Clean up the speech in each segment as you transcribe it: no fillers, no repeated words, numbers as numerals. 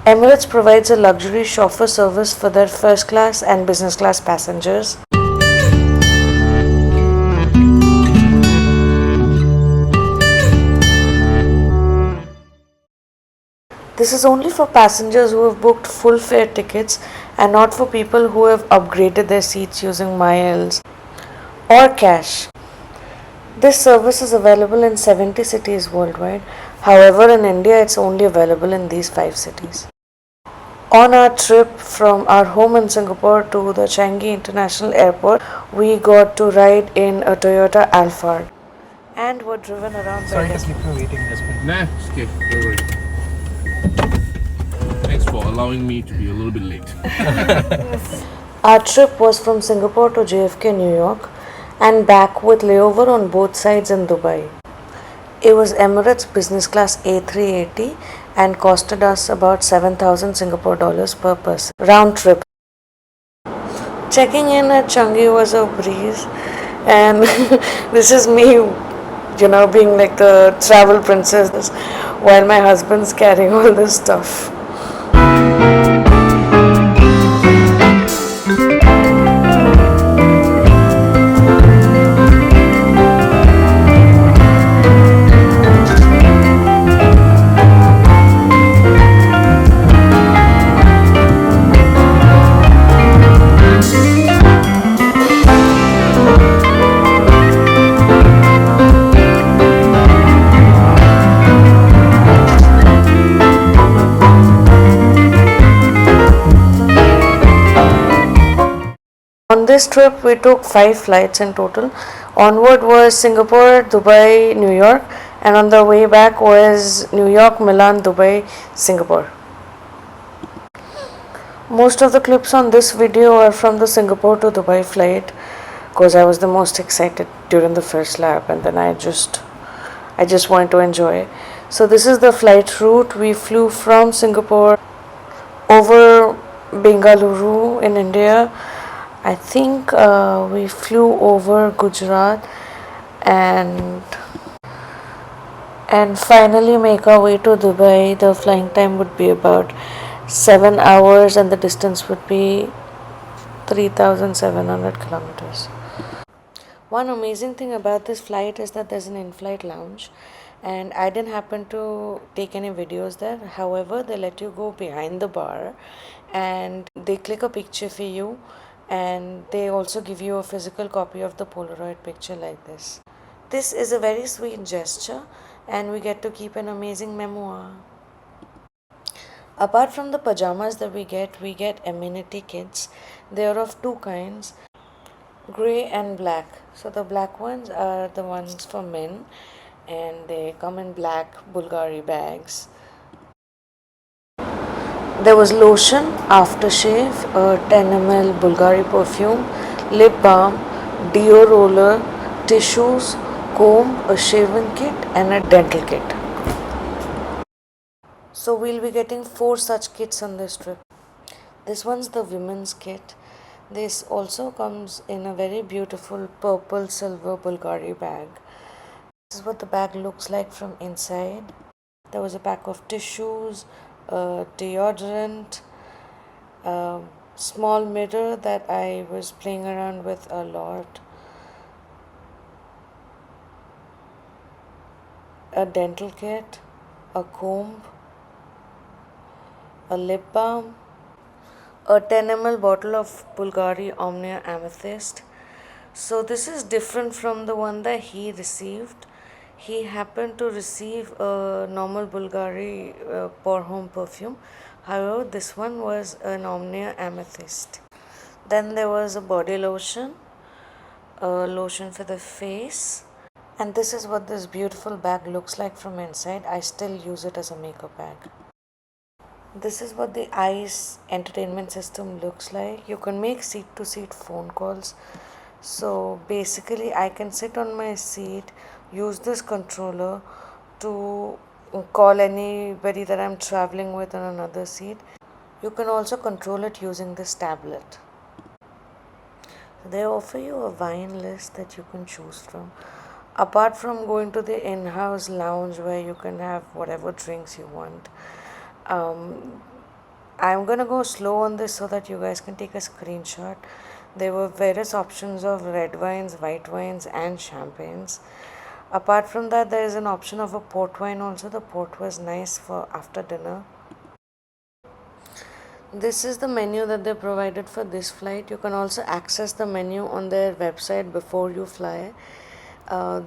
Emirates provides a luxury chauffeur service for their first class and business class passengers. This is only for passengers who have booked full fare tickets and not for people who have upgraded their seats using miles or cash. This service is available in 70 cities worldwide. However, in India, it's only available in these 5 cities. On our trip from our home in Singapore to the Changi International Airport, we got to ride in a Toyota Alphard and were driven around. Sorry to keep you waiting, Jasmine. Nah, it's okay. Don't worry. Thanks for allowing me to be a little bit late. Our trip was from Singapore to JFK, New York, and back with layover on both sides in Dubai. It was Emirates Business Class A380 and costed us about 7,000 Singapore dollars per person. Round trip. Checking in at Changi was a breeze, and this is me, being like the travel princess while my husband's carrying all this stuff. On this trip, we took 5 flights in total. Onward was Singapore, Dubai, New York, and on the way back was New York, Milan, Dubai, Singapore. Most of the clips on this video are from the Singapore to Dubai flight because I was the most excited during the first lap, and then I just wanted to enjoy. So this is the flight route. We flew from Singapore over Bengaluru in India. I think we flew over Gujarat and finally make our way to Dubai. The flying time would be about 7 hours and the distance would be 3,700 kilometers. One amazing thing about this flight is that there's an in-flight lounge, and I didn't happen to take any videos there. However, they let you go behind the bar and they click a picture for you, and they also give you a physical copy of the Polaroid picture like this. This is a very sweet gesture, and we get to keep an amazing memoir. Apart from the pajamas that we get amenity kits. They are of 2 kinds, grey and black. So the black ones are the ones for men, and they come in black Bvlgari bags. There was lotion, aftershave, a 10 ml Bvlgari perfume, lip balm, deo roller, tissues, comb, a shaving kit and a dental kit. So we'll be getting 4 such kits on this trip. This one's the women's kit. This also comes in a very beautiful purple silver Bvlgari bag. This is what the bag looks like from inside. There was a pack of tissues, deodorant, small mirror that I was playing around with a lot, a dental kit, a comb, a lip balm, a 10 ml bottle of Bvlgari Amenity Amethyst. So this is different from the one that he received. He happened to receive a normal Bvlgari pour home perfume. However, this one was an Omnia Amethyst. Then there was a body lotion, a lotion for the face, and this is what this beautiful bag looks like from inside. I still use it as a makeup bag. This is what the ICE entertainment system looks like. You can make seat-to-seat phone calls. So basically I can sit on my seat, use this controller to call anybody that I'm traveling with on another seat. You can also control it using this tablet. They offer you a wine list that you can choose from. Apart from going to the in-house lounge where you can have whatever drinks you want, I'm gonna go slow on this so that you guys can take a screenshot. There were various options of red wines, white wines, and champagnes. Apart from that, there is an option of a port wine also. The port was nice for after dinner. This is the menu that they provided for this flight. You can also access the menu on their website before you fly.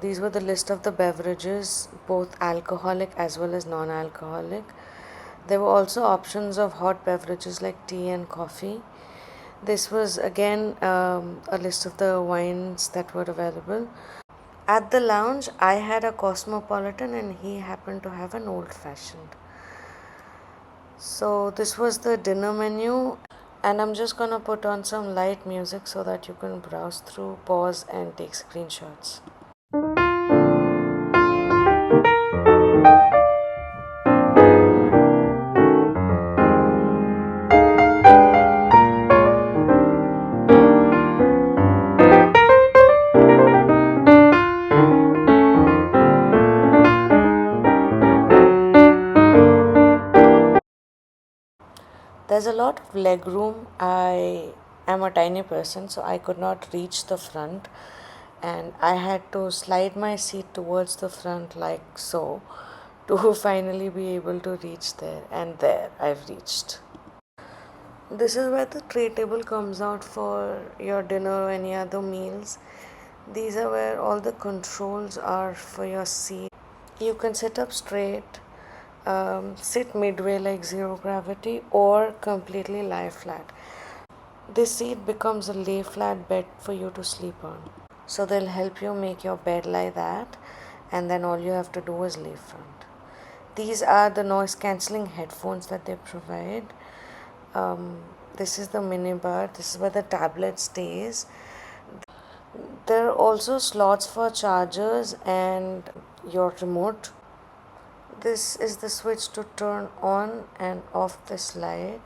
These were the list of the beverages, both alcoholic as well as non-alcoholic. There were also options of hot beverages like tea and coffee. This was again a list of the wines that were available. At the lounge, I had a cosmopolitan and he happened to have an old fashioned. So this was the dinner menu, and I'm just gonna put on some light music so that you can browse through, pause, and take screenshots. There's a lot of leg room. I am a tiny person, so I could not reach the front, and I had to slide my seat towards the front like so to finally be able to reach there, and there I've reached. This is where the tray table comes out for your dinner or any other meals. These are where all the controls are for your seat. You can sit up straight, sit midway like zero gravity, or completely lie flat. This seat becomes a lay flat bed for you to sleep on. So they'll help you make your bed like that, and then all you have to do is lay front. These are the noise cancelling headphones that they provide. This is the mini bar. This is where the tablet stays. There are also slots for chargers and your remote. This is the switch to turn on and off this light.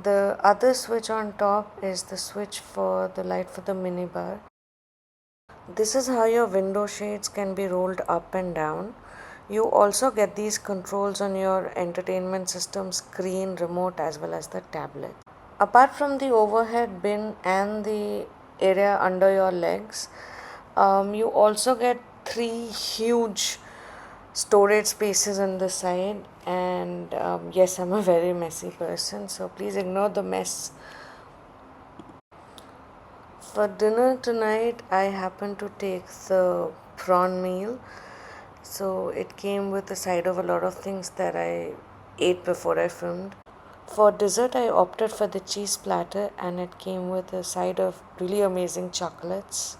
The other switch on top is the switch for the light for the minibar. This is how your window shades can be rolled up and down. You also get these controls on your entertainment system screen, remote, as well as the tablet. Apart from the overhead bin and the area under your legs, you also get 3 huge storage spaces on the side, and yes, I'm a very messy person, so please ignore the mess. For dinner tonight, I happened to take the prawn meal. So it came with a side of a lot of things that I ate before I filmed. For dessert, I opted for the cheese platter, and it came with a side of really amazing chocolates.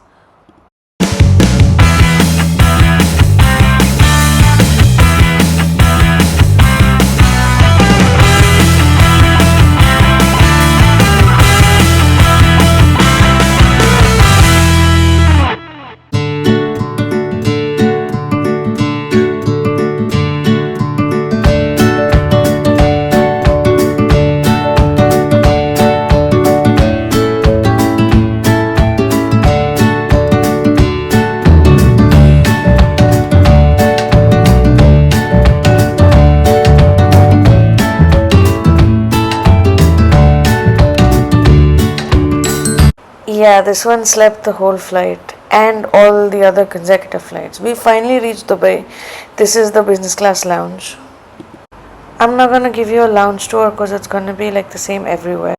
Yeah, this one slept the whole flight and all the other consecutive flights. We finally reached Dubai. This is the business class lounge. I'm not gonna give you a lounge tour because it's gonna be like the same everywhere.